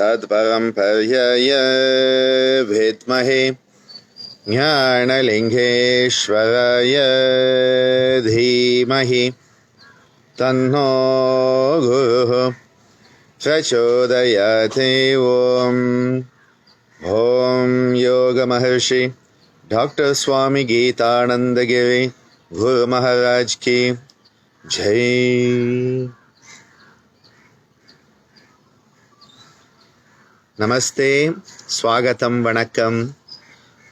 तत्परं पर्यय विद्महे ज्ञानलिङ्गेश्वराय धीमहि तन्नो गुरुः प्रचोदयात्। ॐ योगमहर्षि डॉक्टर स्वामी गीतानंद गिरि गुरु महाराज की जय। Namaste, Swagatam, Vanakkam.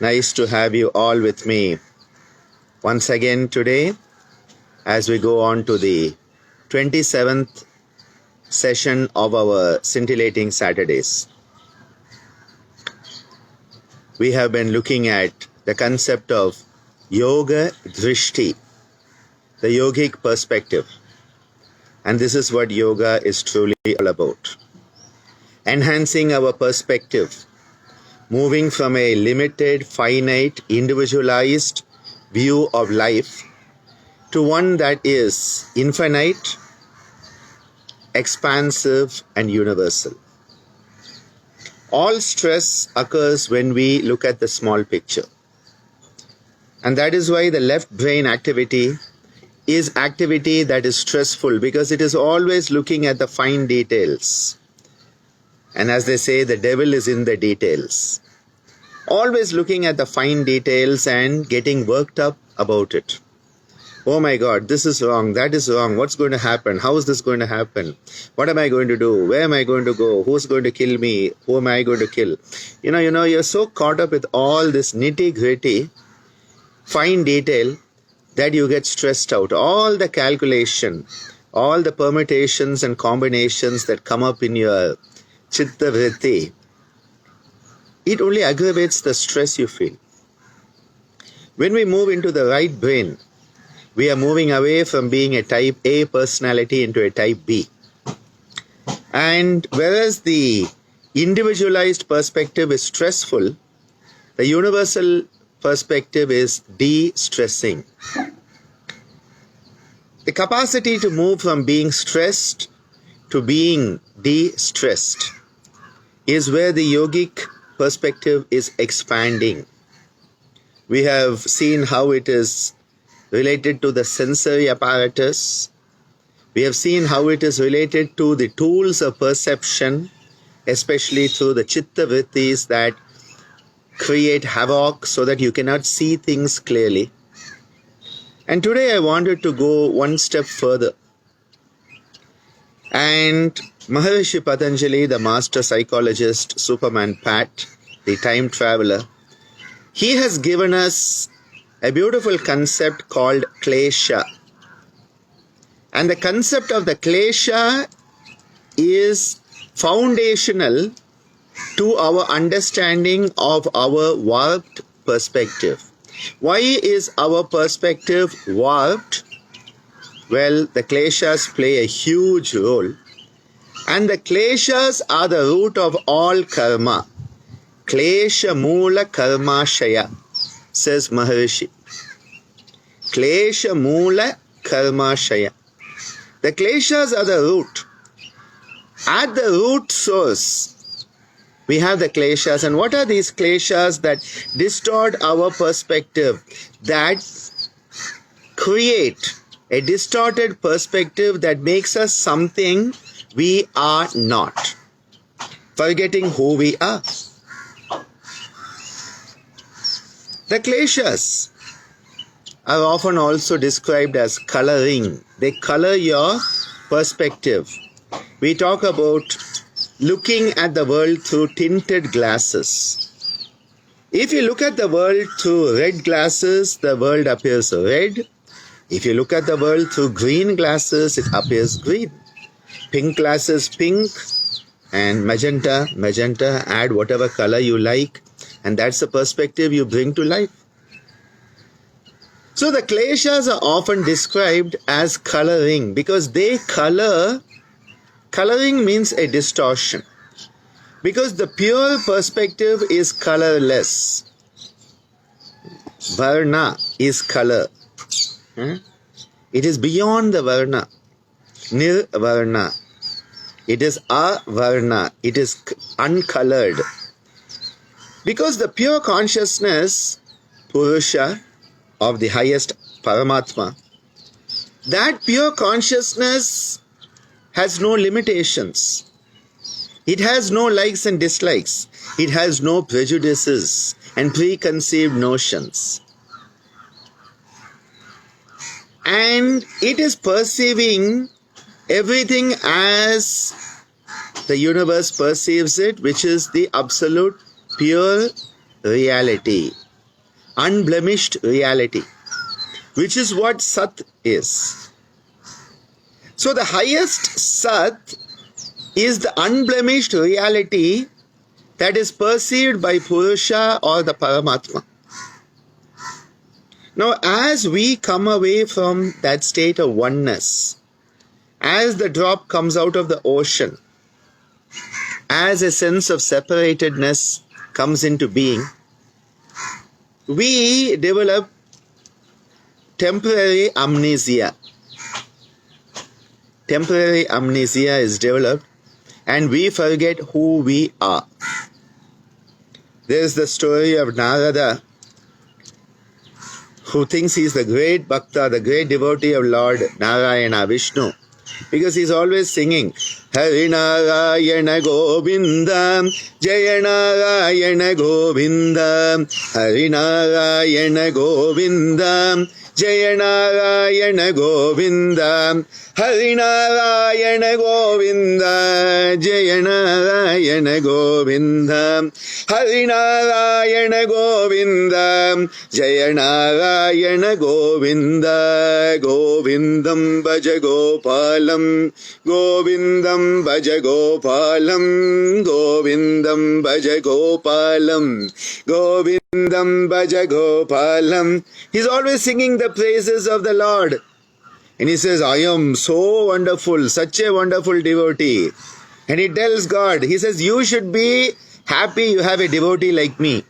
Nice to have you all with me once again today as we go on to the 27th session of our Scintillating Saturdays. We have been looking at the concept of Yoga Drishti, the yogic perspective. And this is what yoga is truly all about. Enhancing our perspective, moving from a limited, finite, individualized view of life to one that is infinite, expansive, and universal. All stress occurs when we look at the small picture. And that is why the left brain activity is activity that is stressful, because it is always looking at the fine details. And as they say, the devil is in the details. Always looking at the fine details and getting worked up about it. Oh my God, this is wrong, that is wrong, what's going to happen, how is this going to happen, what am I going to do, where am I going to go, who's going to kill me, who am I going to kill? You know, you're so caught up with all this nitty-gritty, fine detail that you get stressed out. All the calculation, all the permutations and combinations that come up in your chitta vritti, it only aggravates the stress you feel. When we move into the right brain, we are moving away from being a type A personality into a type B. And whereas the individualized perspective is stressful, the universal perspective is de-stressing. The capacity to move from being stressed to being de-stressed is where the yogic perspective is expanding. We have seen how it is related to the sensory apparatus. We have seen how it is related to the tools of perception, especially through the chitta vrittis that create havoc so that you cannot see things clearly. And today I wanted to go one step further. And Maharishi Patanjali, the master psychologist, Superman Pat, the time traveler, he has given us a beautiful concept called klesha. And the concept of the klesha is foundational to our understanding of our warped perspective. Why is our perspective warped? Well, the kleshas play a huge role. And the kleshas are the root of all karma. Klesha moola karma shaya, says Maharishi. Klesha moola karma shaya. The kleshas are the root. At the root source, we have the kleshas. And what are these kleshas that distort our perspective, that create a distorted perspective that makes us something we are not, forgetting who we are? The kleshas are often also described as coloring. They color your perspective. We talk about looking at the world through tinted glasses. If you look at the world through red glasses, the world appears red. If you look at the world through green glasses, it appears green. Pink glasses, pink. And magenta, add whatever color you like. And that's the perspective you bring to life. So the kleshas are often described as coloring because they color. Coloring means a distortion. Because the pure perspective is colorless. Varna is color. It is beyond the varna. Nirvarna. It is avarna. It is uncolored. Because the pure consciousness, Purusha, of the highest Paramatma, that pure consciousness has no limitations. It has no likes and dislikes. It has no prejudices and preconceived notions. And it is perceiving everything as the universe perceives it, which is the absolute pure reality, unblemished reality, which is what Sat is. So the highest Sat is the unblemished reality that is perceived by Purusha or the Paramatma. Now, as we come away from that state of oneness, as the drop comes out of the ocean, as a sense of separatedness comes into being, we develop temporary amnesia. Temporary amnesia is developed and we forget who we are. There is the story of Narada, who thinks he is the great Bhakta, the great devotee of Lord Narayana, Vishnu, because he is always singing Hari Narayana Govinda, Jaya Narayana Govinda, Hari Narayana Govinda, Jaya Narayana Govinda, Hari Narayana Govinda, Jaya Narayana Govinda, Hari Narayana Govinda, Jaya Narayana Govinda, Govindam Bhaja Gopalam, Govindam Bhaja Gopalam, Govindam Bhaja Gopalam, Govindam Bhaja Gopalam. He's always singing the praises of the Lord. And he says, I am so wonderful, such a wonderful devotee. And he tells God, he says, you should be happy you have a devotee like me,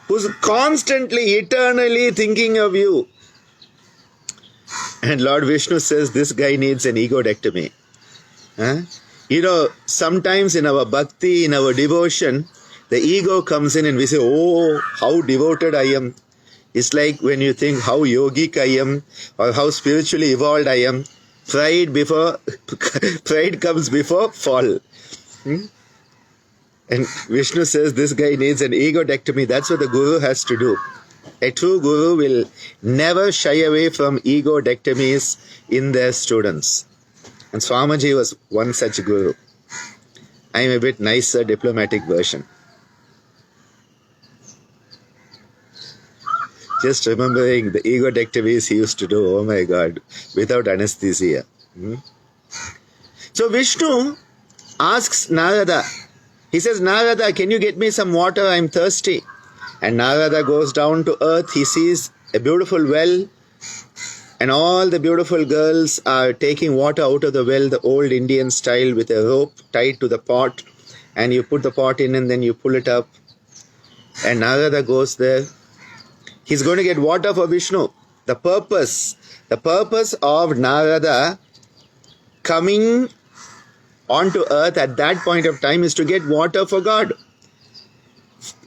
who's constantly, eternally thinking of you. And Lord Vishnu says, this guy needs an egodectomy. Huh? You know, sometimes in our bhakti, in our devotion, the ego comes in and we say, oh, how devoted I am. It's like when you think how yogic I am or how spiritually evolved I am. Pride comes before fall. And Vishnu says this guy needs an egodectomy. That's what the guru has to do. A true guru will never shy away from egodectomies in their students. And Swamiji was one such guru. I am a bit nicer, diplomatic version. Just remembering the egodectomies he used to do, oh my God, without anesthesia. So Vishnu asks Narada, he says, Narada, can you get me some water? I'm thirsty. And Narada goes down to earth. He sees a beautiful well and all the beautiful girls are taking water out of the well, the old Indian style, with a rope tied to the pot. And you put the pot in and then you pull it up. And Narada goes there. He's going to get water for Vishnu. The purpose of Narada coming onto earth at that point of time is to get water for God.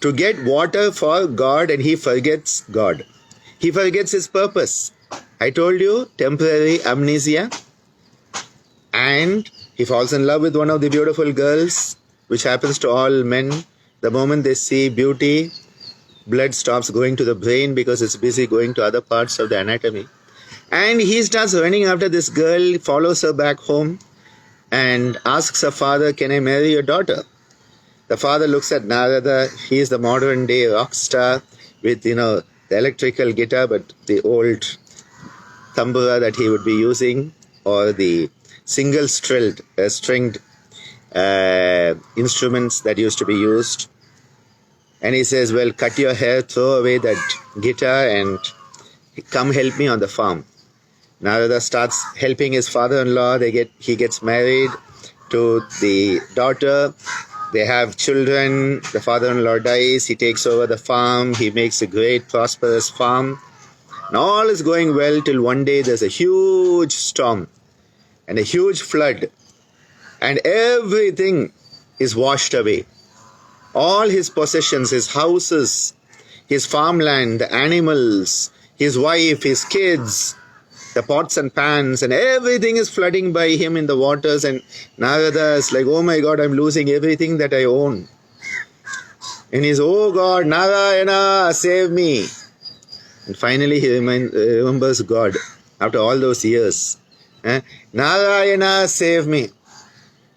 To get water for God, and he forgets God. He forgets his purpose. I told you, temporary amnesia. And he falls in love with one of the beautiful girls, which happens to all men. The moment they see beauty, blood stops going to the brain because it's busy going to other parts of the anatomy. And he starts running after this girl, follows her back home and asks her father, can I marry your daughter? The father looks at Narada. He is the modern day rock star with, the electrical guitar, but the old tambura that he would be using, or the single stringed instruments that used to be used. And he says, well, cut your hair, throw away that guitar and come help me on the farm. Narada starts helping his father-in-law. He gets married to the daughter. They have children. The father-in-law dies. He takes over the farm. He makes a great, prosperous farm. And all is going well till one day there's a huge storm and a huge flood. and everything is washed away. All his possessions, his houses, his farmland, the animals, his wife, his kids, the pots and pans, and everything is flooding by him in the waters. And Narada is like, oh my God, I'm losing everything that I own. And he's, oh God, Narayana, save me. And finally he remembers God after all those years. Narayana, save me.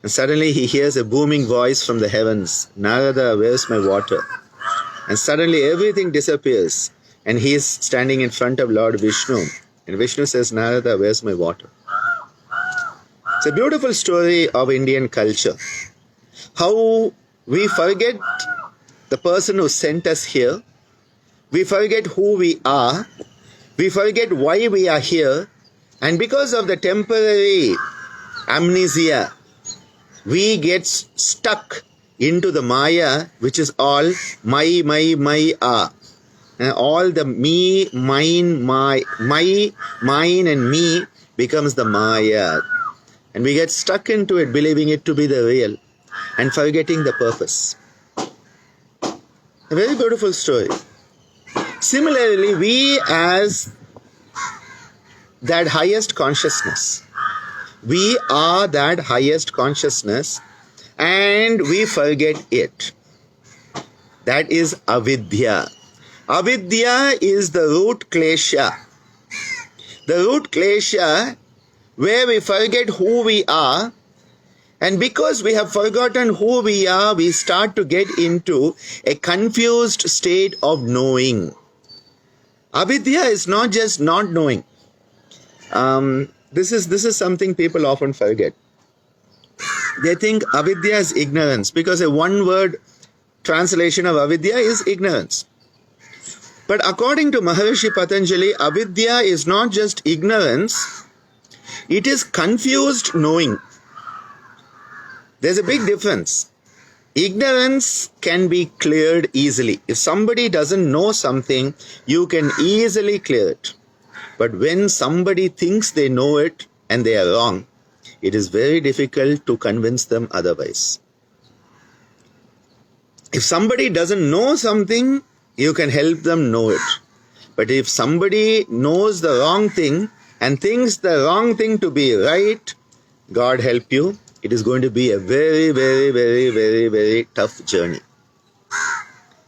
And suddenly he hears a booming voice from the heavens. Narada, where's my water? And suddenly everything disappears. And he is standing in front of Lord Vishnu. And Vishnu says, Narada, where's my water? It's a beautiful story of Indian culture. How we forget the person who sent us here. We forget who we are. We forget why we are here. And because of the temporary amnesia, we get stuck into the Maya, which is all my, all the me, mine, my, mine and me becomes the Maya. And we get stuck into it, believing it to be the real and forgetting the purpose. A very beautiful story. Similarly, we as that highest consciousness, we are that highest consciousness and we forget it. That is avidya. Avidya is the root klesha. The root klesha where we forget who we are, and because we have forgotten who we are, we start to get into a confused state of knowing. Avidya is not just not knowing. This is something people often forget. They think avidya is ignorance because a one-word translation of avidya is ignorance. But according to Maharishi Patanjali, avidya is not just ignorance, it is confused knowing. There's a big difference. Ignorance can be cleared easily. If somebody doesn't know something, you can easily clear it. But when somebody thinks they know it and they are wrong, it is very difficult to convince them otherwise. If somebody doesn't know something, you can help them know it. But if somebody knows the wrong thing and thinks the wrong thing to be right, God help you, it is going to be a very, very, very, very, very tough journey.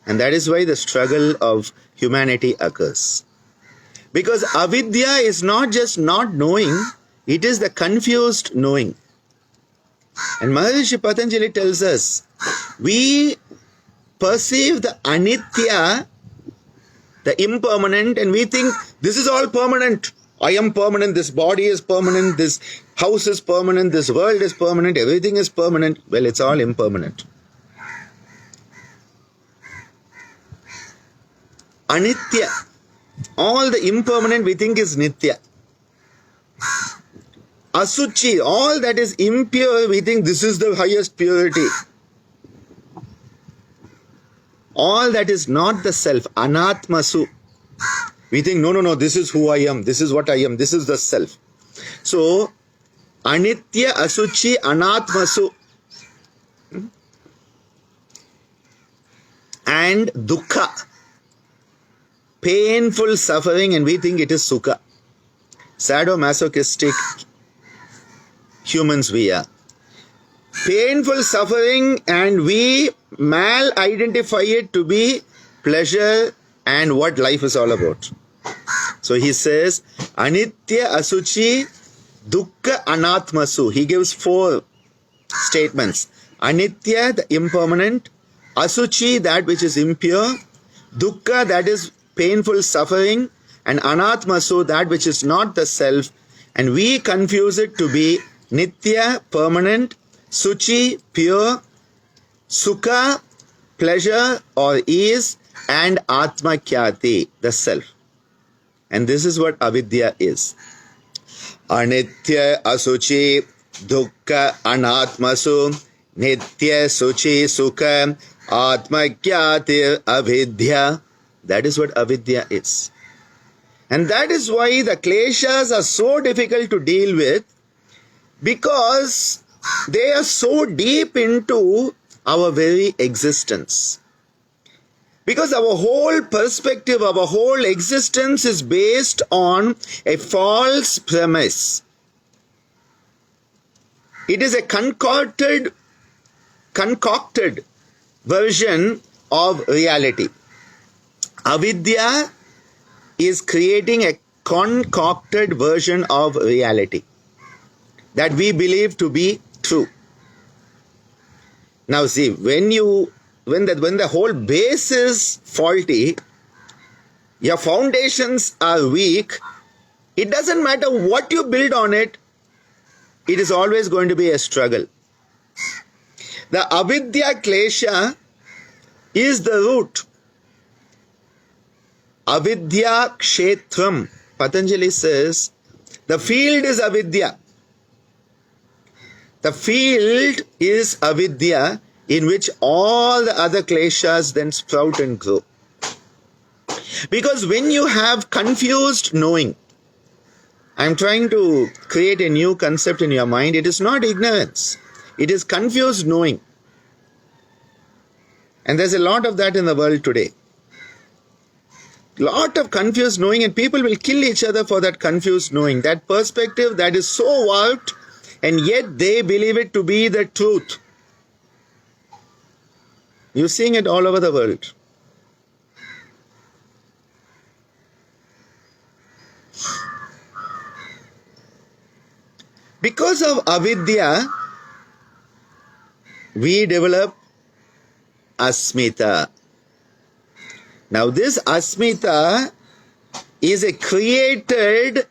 And that is why the struggle of humanity occurs. Because avidya is not just not knowing, it is the confused knowing. And Maharishi Patanjali tells us, we perceive the anitya, the impermanent, and we think this is all permanent. I am permanent, this body is permanent, this house is permanent, this world is permanent, everything is permanent. Well, it's all impermanent. Anitya, all the impermanent we think is nitya. Asuchi, all that is impure, we think this is the highest purity. All that is not the self, anatmasu. We think, no, this is who I am, this is what I am, this is the self. So, anitya, asuchi, anatmasu. And dukkha, painful suffering, and we think it is sukha. Sadomasochistic humans we are. Painful suffering, and we mal-identify it to be pleasure and what life is all about. So he says, anitya, asuchi, dukkha, anatmasu. He gives 4 statements. Anitya, the impermanent. Asuchi, that which is impure. Dukkha, that is painful suffering. And anatmasu, that which is not the self. And we confuse it to be nitya, permanent. Suchi, pure. Sukha, pleasure or ease. And atma khyati, the self. And this is what avidya is. Anitya, asuchi, dukkha, anatmasu, nitya, suchi, sukha, atma khyati, avidya. That is what avidya is. And that is why the kleshas are so difficult to deal with, because they are so deep into our very existence. Because our whole perspective, our whole existence is based on a false premise. It is a concocted version of reality. Avidya is creating a concocted version of reality that we believe to be true. Now see, when the whole base is faulty, your foundations are weak, it doesn't matter what you build on it, it is always going to be a struggle. The avidya klesha is the root. Avidya kshetram, Patanjali says, the field is avidya. The field is avidya, in which all the other kleshas then sprout and grow. Because when you have confused knowing, I'm trying to create a new concept in your mind. It is not ignorance. It is confused knowing. And there's a lot of that in the world today. Lot of confused knowing, and people will kill each other for that confused knowing. That perspective that is so warped, and yet they believe it to be the truth. You're seeing it all over the world. Because of avidya, we develop asmita. Now this asmita is a created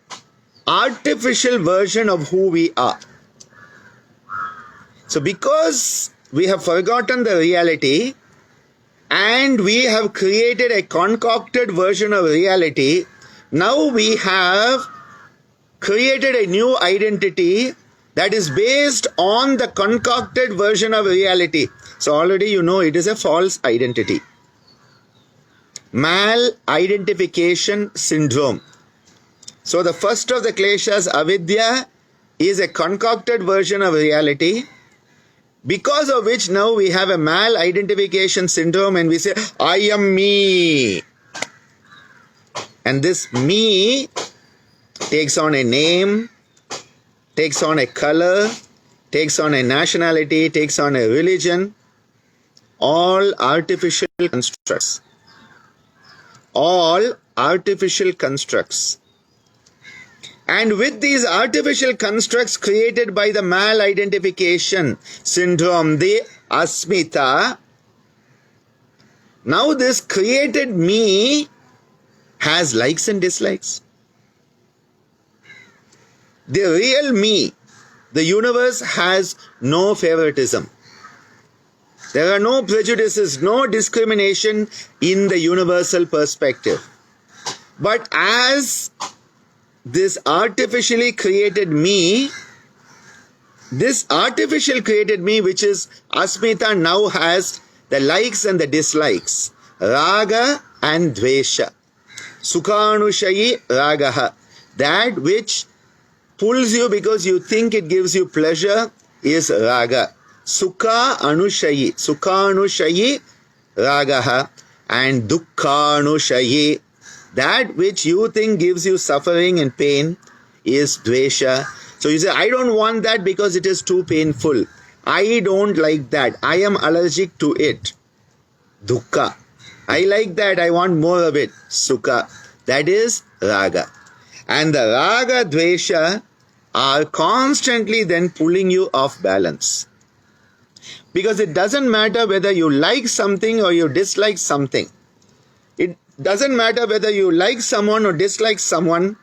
artificial version of who we are. So because we have forgotten the reality and we have created a concocted version of reality, now we have created a new identity that is based on the concocted version of reality. So already you know it is a false identity. Mal-identification syndrome. So the first of the kleshas, avidya, is a concocted version of reality, because of which now we have a mal-identification syndrome and we say, I am me. And this me takes on a name, takes on a color, takes on a nationality, takes on a religion, all artificial constructs. All artificial constructs. And with these artificial constructs created by the mal-identification syndrome, the asmita, now this created me has likes and dislikes. The real me, the universe, has no favoritism. There are no prejudices, no discrimination in the universal perspective. But as this artificially created me, this artificial created me, which is asmita, now has the likes and the dislikes. Raga and dvesha. Sukhanushayi ragaha. That which pulls you because you think it gives you pleasure is raga. Sukha anushayi. Sukhanushayi ragaha. And dukkhanushayi. That which you think gives you suffering and pain is dvesha. So you say, I don't want that because it is too painful. I don't like that. I am allergic to it. Dukkha. I like that. I want more of it. Sukha. That is raga. And the raga, dvesha are constantly then pulling you off balance. Because it doesn't matter whether you like something or you dislike something. It doesn't matter whether you like someone or dislike someone,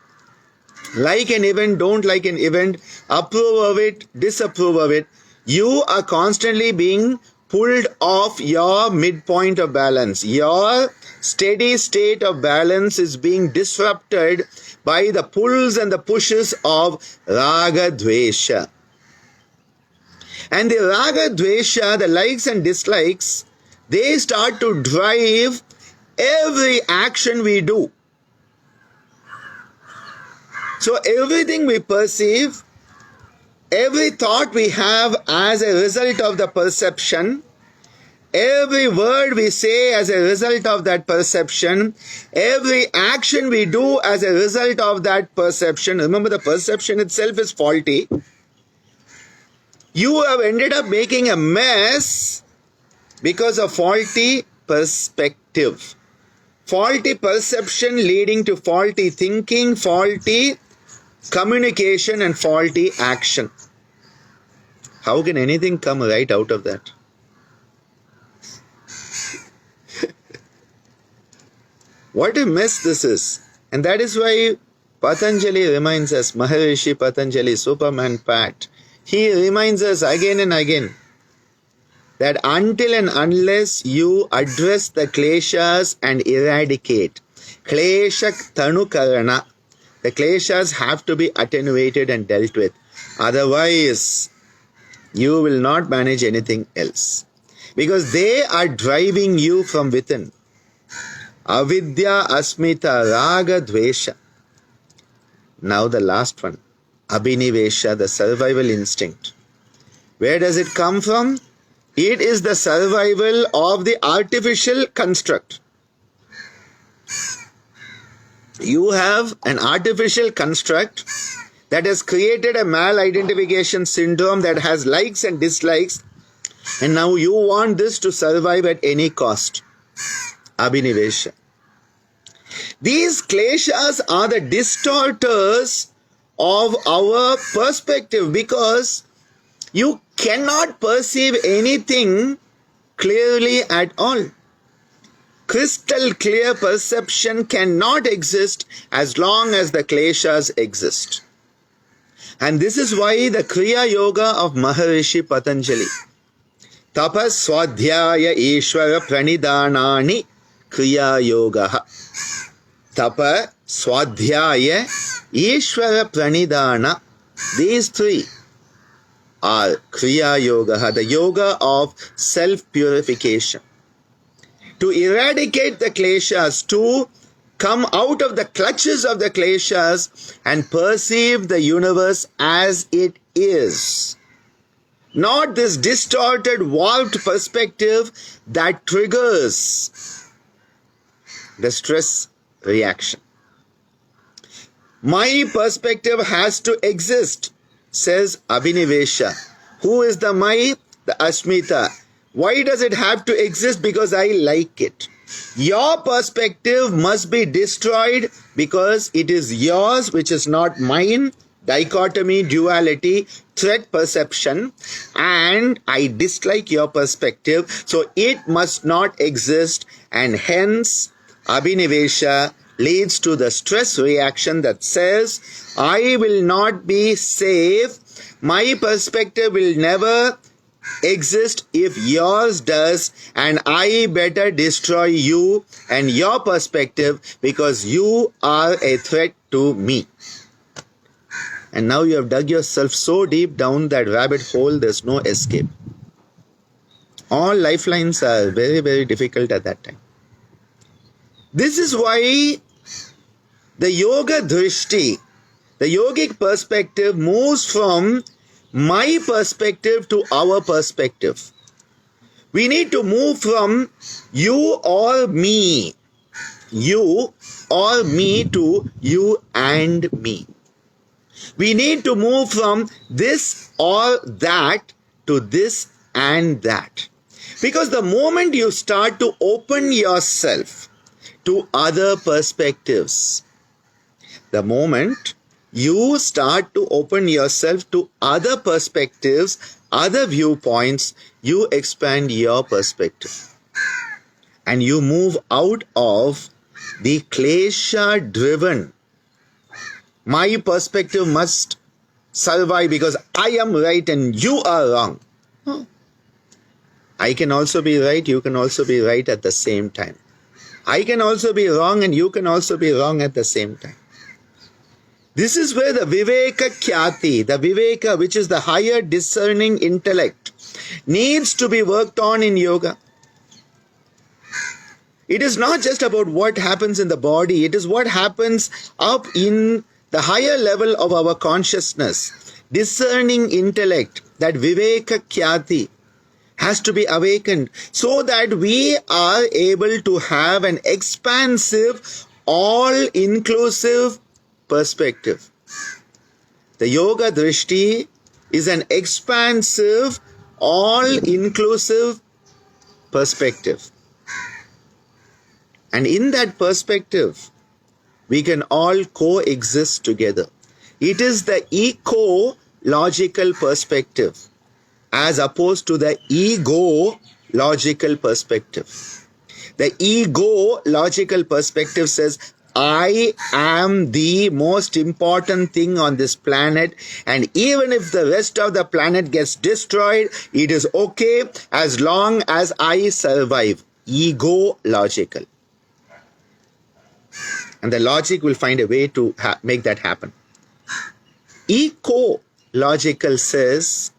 like an event, don't like an event, approve of it, disapprove of it. You are constantly being pulled off your midpoint of balance. Your steady state of balance is being disrupted by the pulls and the pushes of raga dvesha. And the raga dvesha, the likes and dislikes, they start to drive every action we do. So everything we perceive Every thought we have as a result of the perception, every word we say as a result of that perception, every action we do as a result of that perception. Remember, the perception itself is faulty. You have ended up making a mess because of faulty perspective. Faulty perception leading to faulty thinking, faulty communication, and faulty action. How can anything come right out of that? What a mess this is. And that is why Patanjali reminds us, Maharishi Patanjali, Superman Pat, he reminds us again and again that until and unless you address the kleshas and eradicate, klesha tanukarana, the kleshas have to be attenuated and dealt with. Otherwise, you will not manage anything else. Because they are driving you from within. Avidya, asmita, raga, dvesha. Now the last one. Abhinivesha, the survival instinct. Where does it come from? It is the survival of the artificial construct. You have an artificial construct that has created a mal-identification syndrome that has likes and dislikes, and now you want this to survive at any cost. Abhinivesha. These kleshas are the distorters of our perspective, because you cannot perceive anything clearly at all. Crystal clear perception cannot exist as long as the kleshas exist. And this is why the Kriya Yoga of Maharishi Patanjali, Tapas Swadhyaya Ishvara Pranidhanani Kriya Yoga. Tapa, Swadhyaya, Ishvara Pranidhana. These three are Kriya Yoga, the yoga of self-purification. To eradicate the kleshas, to come out of the clutches of the kleshas and perceive the universe as it is. Not this distorted, warped perspective that triggers the stress reaction. My perspective has to exist, says Abhinivesha. Who is the my? The Asmita. Why does it have to exist? Because I like it. Your perspective must be destroyed because it is yours, which is not mine. Dichotomy, duality, threat perception, and I dislike your perspective, so it must not exist, and hence Abhinivesha leads to the stress reaction that says, I will not be safe, my perspective will never exist if yours does, and I better destroy you and your perspective because you are a threat to me. And now you have dug yourself so deep down that rabbit hole, there's no escape. All lifelines are very, very difficult at that time. This is why the yoga drishti, the yogic perspective, moves from my perspective to our perspective. We need to move from you or me, to you and me. We need to move from this or that to this and that. Because the moment you start to open yourself to other perspectives, the moment you start to open yourself to other perspectives, other viewpoints, you expand your perspective. And you move out of the klesha-driven, my perspective must survive because I am right and you are wrong. No. I can also be right, you can also be right at the same time. I can also be wrong and you can also be wrong at the same time. This is where the Viveka Khyati, the Viveka, which is the higher discerning intellect, needs to be worked on in yoga. It is not just about what happens in the body, it is what happens up in the higher level of our consciousness. discerning intellect, that Viveka Khyati, has to be awakened so that we are able to have an expansive, all-inclusive perspective. The Yoga Drishti is an expansive, all-inclusive perspective. And in that perspective, we can all coexist together. It is the eco-logical perspective as opposed to the ego-logical perspective. The ego-logical perspective says, I am the most important thing on this planet, and even if the rest of the planet gets destroyed, it is okay as long as I survive. Ego-logical. And the logic will find a way to make that happen. Eco-logical says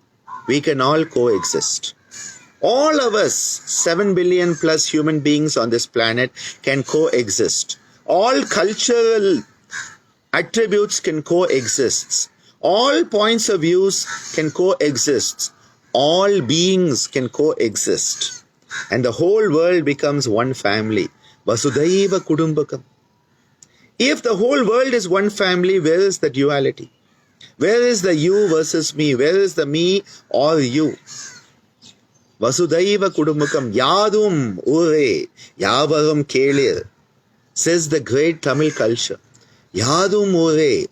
we can all coexist. All of us, 7 billion plus human beings on this planet, can coexist. All cultural attributes can coexist. All points of views can coexist. All beings can coexist. And the whole world becomes one family. Vasudhaiva Kudumbakam. If the whole world is one family, where is the duality? Where is the you versus me? Where is the me or you? Vasudhaiva Kudumbakam Yadum Ure Yavaram Kelir, says the great Tamil culture. Yadum Ure.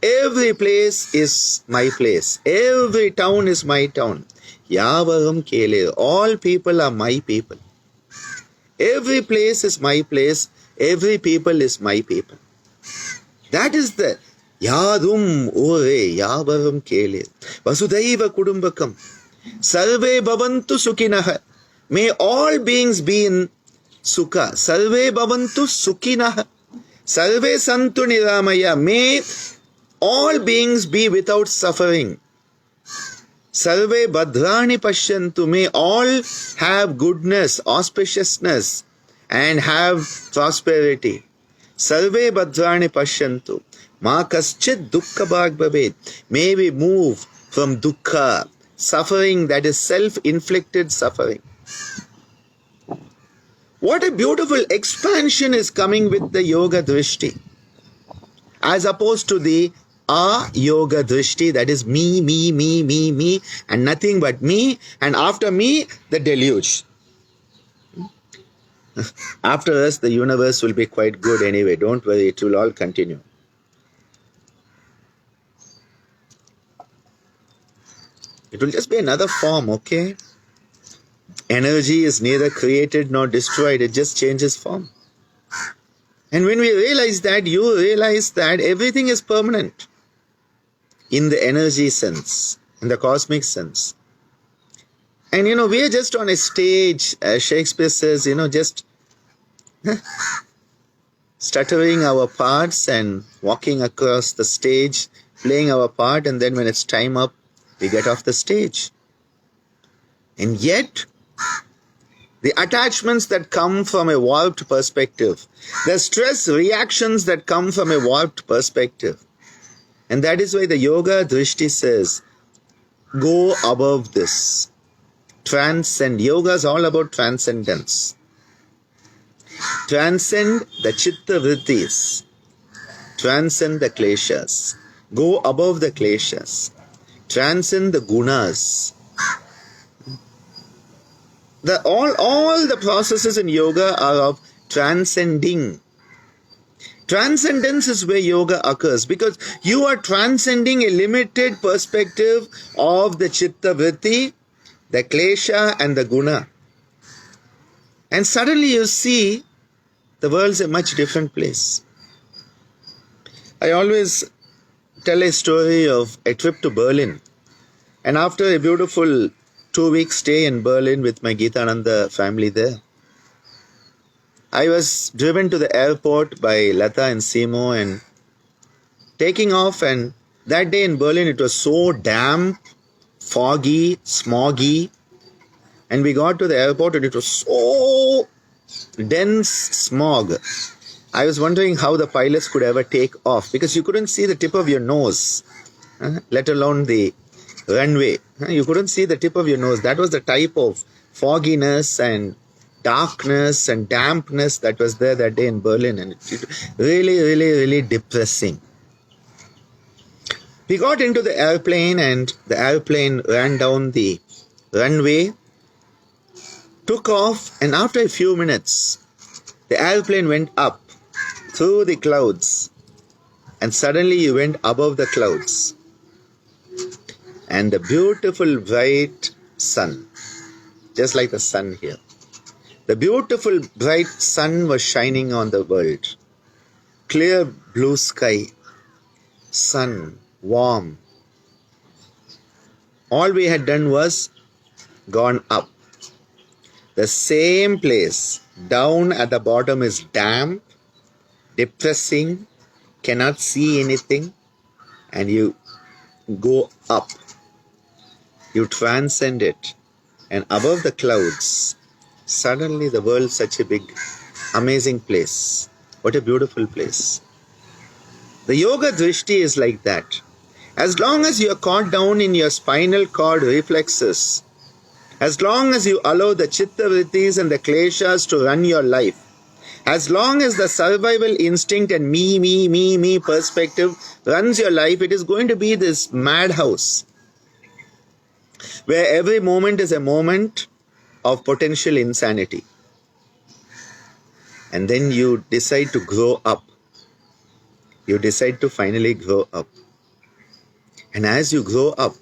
Every place is my place. Every town is my town. Yavaram Kelir. All people are my people. Every place is my place. Every people is my people. That is the Yadum Ure Yavaram Kelir. Vasudhaiva Kudumbakam. Sarve Bhavantu Sukhinaha. May all beings be in Sukha. Sarve Bhavantu Sukhinaha. Sarve Santu Niramaya. May all beings be without suffering. Sarve Bhadrani Pashyantu. May all have goodness, auspiciousness, and have prosperity. Sarve Bhadrani Pashyantu. Ma kaschid dukkha bhag bhavet. May we move from dukkha, suffering that is self-inflicted suffering. What a beautiful expansion is coming with the Yoga Drishti, as opposed to the Yoga Drishti, that is me, and nothing but me, and after me, the deluge. After us, the universe will be quite good anyway. Don't worry, it will all continue. It will just be another form, okay? Energy is neither created nor destroyed. It just changes form. And when we realize that, you realize that everything is permanent in the energy sense, in the cosmic sense. And we are just on a stage, as Shakespeare says, just stuttering our parts and walking across the stage, playing our part, and then when it's time up, we get off the stage. And yet, the attachments that come from a warped perspective, the stress reactions that come from a warped perspective. And that is why the Yoga Drishti says, go above this. Transcend. Yoga is all about transcendence. Transcend the chitta vrittis. Transcend the kleshas. Go above the kleshas. Transcend the gunas. All the processes in yoga are of transcending. Transcendence is where yoga occurs, because you are transcending a limited perspective of the chitta vritti, the klesha and the guna. And suddenly you see the world's a much different place. I always tell a story of a trip to Berlin. And after a beautiful 2-week stay in Berlin with my Geetananda family there, I was driven to the airport by Lata and Simo and taking off, and that day in Berlin it was so damp, foggy, smoggy, and we got to the airport and it was so dense smog. I was wondering how the pilots could ever take off, because you couldn't see the tip of your nose. let alone the runway. You couldn't see the tip of your nose. That was the type of fogginess and darkness and dampness that was there that day in Berlin, and it really, really, really depressing. We got into the airplane, and the airplane ran down the runway, took off, and after a few minutes, the airplane went up through the clouds, and suddenly you went above the clouds, and the beautiful bright sun, just like the sun here. The beautiful bright sun was shining on the world. Clear blue sky, sun, warm. All we had done was gone up. The same place down at the bottom is damp, depressing, cannot see anything, and you go up. You transcend it, and above the clouds, suddenly the world is such a big, amazing place. What a beautiful place. The yoga drishti is like that. As long as you are caught down in your spinal cord reflexes, as long as you allow the chitta vrittis and the kleshas to run your life, as long as the survival instinct and me perspective runs your life, it is going to be this madhouse where every moment is a moment of potential insanity. And then you decide to grow up. You decide to finally grow up. And as you grow up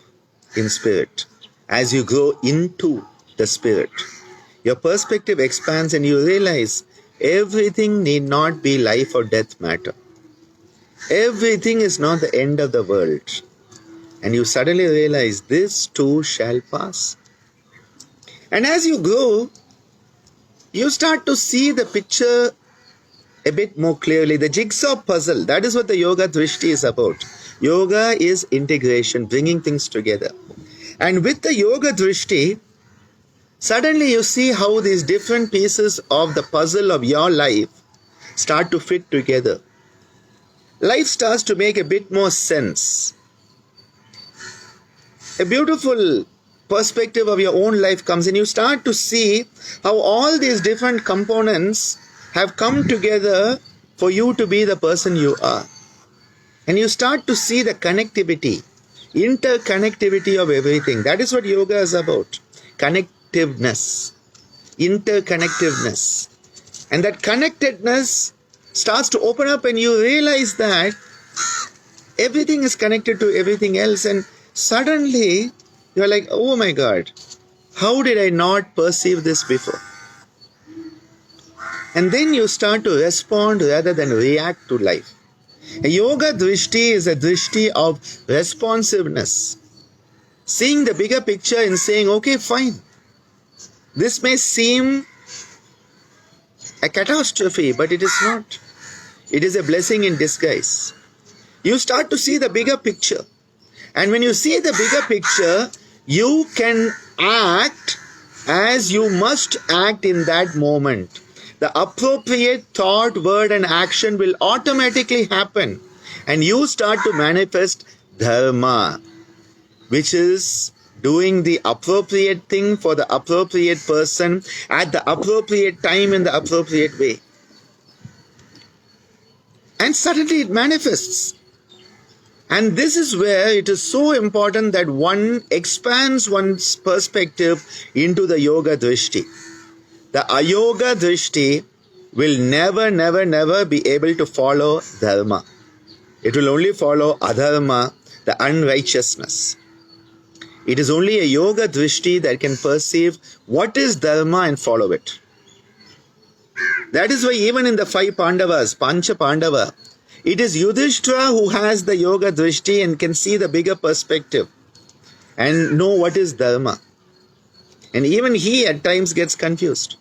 in spirit, as you grow into the spirit, your perspective expands and you realize everything need not be life or death matter. Everything is not the end of the world. And you suddenly realize this too shall pass. And as you grow, you start to see the picture a bit more clearly. The jigsaw puzzle, that is what the yoga drishti is about. Yoga is integration, bringing things together. And with the yoga drishti, suddenly you see how these different pieces of the puzzle of your life start to fit together. Life starts to make a bit more sense. A beautiful perspective of your own life comes in. You start to see how all these different components have come together for you to be the person you are. And you start to see the connectivity, interconnectivity of everything. That is what yoga is about. Connectiveness, interconnectiveness. And that connectedness starts to open up and you realize that everything is connected to everything else, and suddenly you're like, oh my God, how did I not perceive this before? And then you start to respond rather than react to life. A yoga drishti is a drishti of responsiveness. Seeing the bigger picture and saying, okay, fine. This may seem a catastrophe, but it is not. It is a blessing in disguise. You start to see the bigger picture. And when you see the bigger picture, you can act as you must act in that moment. The appropriate thought, word and action will automatically happen. And you start to manifest dharma, which is doing the appropriate thing for the appropriate person at the appropriate time in the appropriate way. And suddenly it manifests. And this is where it is so important that one expands one's perspective into the yoga drishti. The ayoga drishti will never be able to follow dharma. It will only follow adharma, the unrighteousness. It is only a yoga drishti that can perceive what is dharma and follow it. That is why even in the 5 Pandavas, Pancha Pandava, it is Yudhishthira who has the yoga drishti and can see the bigger perspective and know what is dharma. And even he at times gets confused.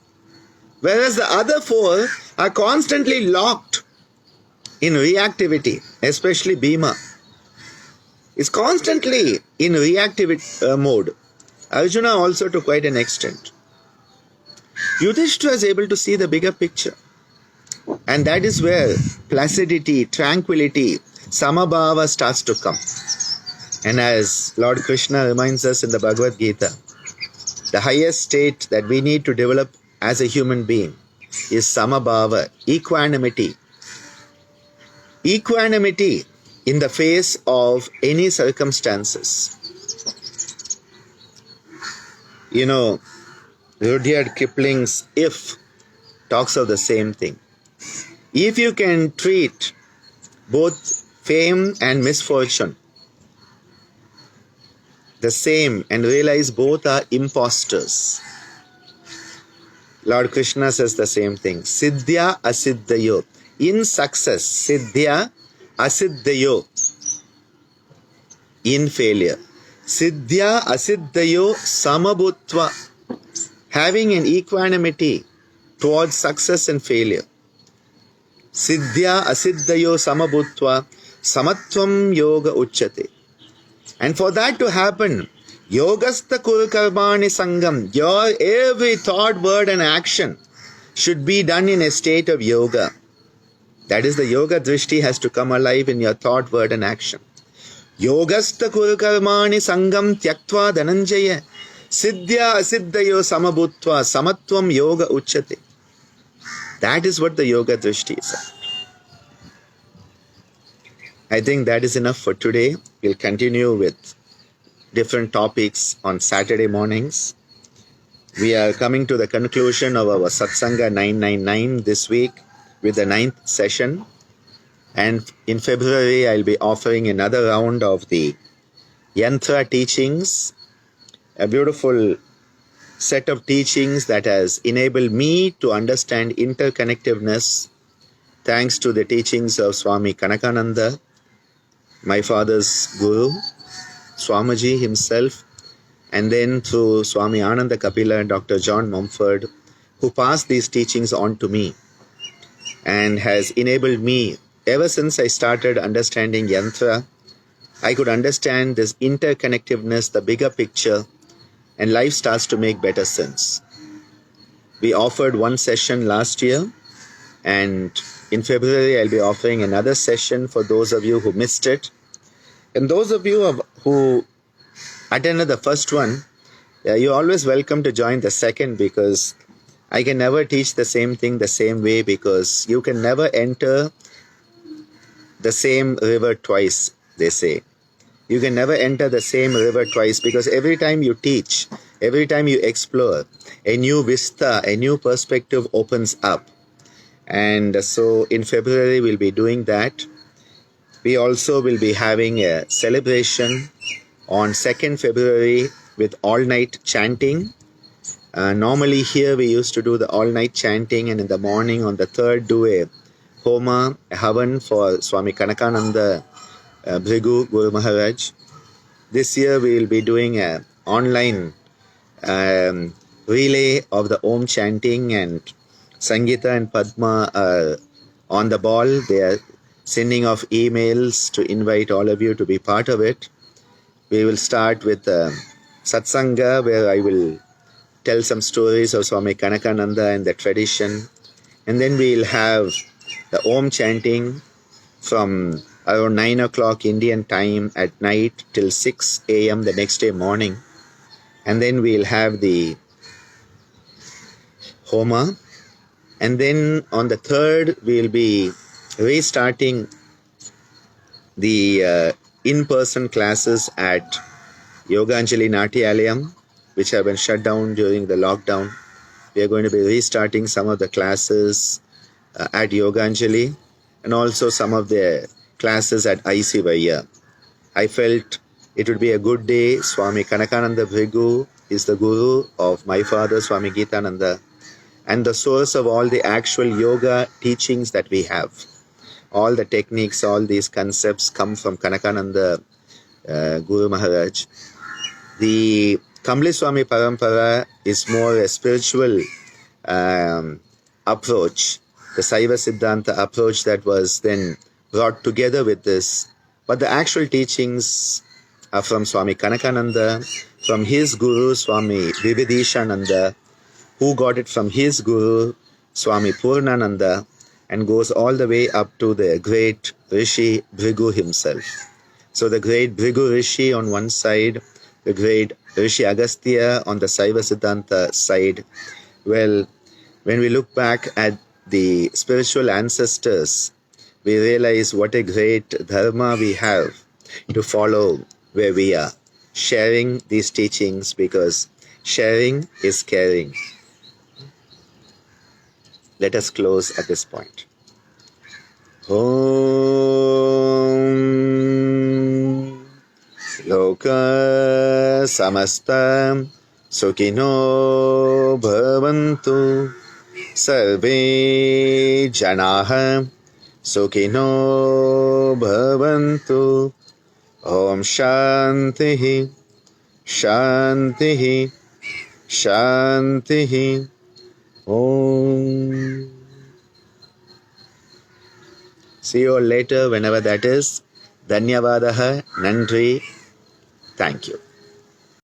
Whereas the other 4 are constantly locked in reactivity, especially Bhima is constantly in reactive mode. Arjuna also to quite an extent. Yudhishthira is able to see the bigger picture. And that is where placidity, tranquility, samabhava starts to come. And as Lord Krishna reminds us in the Bhagavad Gita, the highest state that we need to develop as a human being is samabhava, equanimity. Equanimity in the face of any circumstances. You know, Rudyard Kipling's If talks of the same thing. If you can treat both fame and misfortune the same and realize both are impostors, Lord Krishna says the same thing. Siddhya asiddhayo. In success, siddhya asiddhayo. In failure, siddhya asiddhayo samabhutva. Having an equanimity towards success and failure. Siddhya asiddhayo samabhutva samatvam yoga uchyate. And for that to happen, yogastha kurkarmani sangam, your every thought, word and action should be done in a state of yoga. That is, the yoga drishti has to come alive in your thought, word and action. Yogastha kurkarmani sangam tyaktva dhananjaya siddhya asiddhayo samabhutva samatvam yoga uchyate. That is what the yoga drishti is. I think that is enough for today. We'll continue with different topics on Saturday mornings. We are coming to the conclusion of our Satsanga 999 this week with the 9th session. And in February, I'll be offering another round of the Yantra teachings, a beautiful set of teachings that has enabled me to understand interconnectiveness thanks to the teachings of Swami Kanakananda, my father's guru, Swamiji himself, and then through Swami Ananda Kapila and Dr. John Mumford, who passed these teachings on to me and has enabled me, ever since I started understanding Yantra, I could understand this interconnectiveness, the bigger picture, and life starts to make better sense. We offered one session last year, and in February, I'll be offering another session for those of you who missed it. And those of you who attended the first one, you're always welcome to join the second, because I can never teach the same thing the same way, because you can never enter the same river twice, they say. You can never enter the same river twice, because every time you teach, every time you explore, a new vista, a new perspective opens up. And so in February, we'll be doing that. We also will be having a celebration on 2nd February with all-night chanting. Normally here we used to do the all-night chanting, and in the morning on the 3rd do a homa, a havan for Swami Kanakananda Bhrigu Guru Maharaj. This year we will be doing an online relay of the Om chanting, and Sangeeta and Padma are on the ball. They are sending off emails to invite all of you to be part of it. We will start with Satsanga, where I will tell some stories of Swami Kanakananda and the tradition. And then we will have the Om chanting from around 9 o'clock Indian time at night till 6 a.m. the next day morning. And then we will have the Homa. And then on the 3rd, we will be restarting the in-person classes at Yoganjali Natyalayam, which have been shut down during the lockdown. We are going to be restarting some of the classes at Yoganjali, and also some of the classes at IC Vaya. I felt it would be a good day. Swami Kanakananda Bhrigu is the guru of my father, Swami Geetananda, and the source of all the actual yoga teachings that we have. All the techniques, all these concepts come from Kanakananda Guru Maharaj. The Kamli Swami Parampara is more a spiritual approach, the Saiva Siddhanta approach that was then brought together with this. But the actual teachings are from Swami Kanakananda, from his guru Swami Vividishananda, who got it from his guru Swami Purnananda, and goes all the way up to the great Rishi Bhrigu himself. So the great Bhrigu Rishi on one side, the great Rishi Agastya on the Saiva Siddhanta side. Well, when we look back at the spiritual ancestors, we realize what a great dharma we have to follow where we are, sharing these teachings, because sharing is caring. Let us close at this point. Om Loka Samasta Sukhino Bhavantu Sarve Janaha Sukhino Bhavantu. Om Shantihi Shantihi Shantihi. Om. See you all later, whenever that is. Dhanyavadaha, Nandri. Thank you.